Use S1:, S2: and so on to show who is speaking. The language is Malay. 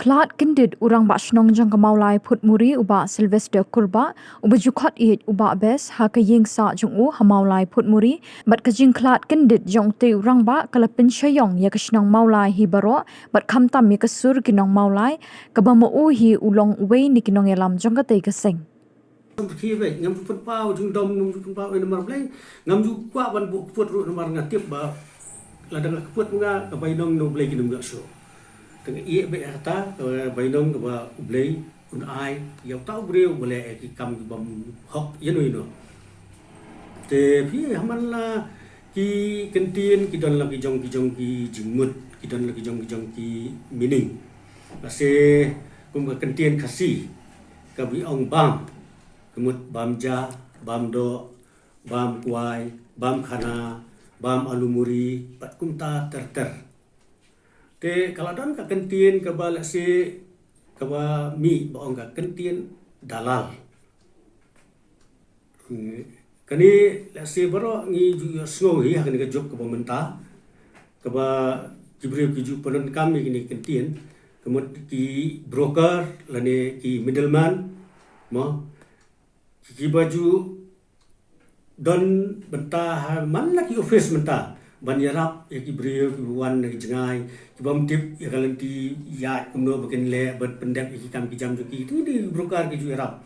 S1: Klat kindid urang ba shnong jang kamaulai phut muri uba Sylvester kurba uba jukhat it uba bes ha ka ying sa jung u hamaulai phut muri bat ka jing klat kindid jong te urang ba kala pin shayong ya ka shnong maulai hi baro bat kham tam mi ka sur kinong maulai ka ba mo u hi ulong we ni kinong elam jong ka te ka seng
S2: khi vậy ngắm phút bao trung đông ngắm phút bao nó mà lấy ngắm du qua ban bộ phút rồi nó mà ngắt tiếp ba là đang phút nga cái bay nông nó lấy cái nông ngựa số từng ý bệ ta bay nông cái ba lấy un ai yêu tao brio boleh cái cầm cái bom học yên rồi nữa thì phía hắn là cái kinh tiền cái đơn là cái dòng cái chừng mượt cái đơn là cái dòng cái meaning là sẽ cùng cái kinh tiền khá sĩ cái vị ông bam kemut bam ja, bam do, bam kuai, bam khana, bam alumuri, pat kumta ter. Te kalau dan ka kentien ka bala se ka ba mi ba ong ka kentien dalal. Kani la se baro ngi ju snow hi ha kani ka jok ka ba menta ka ba kibreu ki ju panon kami kini kentien kemut ki broker lane ki middleman mo ki baju don benta man la ki office benta ban yarap ya ki brio ki wan ki jangai ki bam tip ya kalanti ya kumno bakin le bat pendek ki kam ki jam ki tu di broker ki ju yarap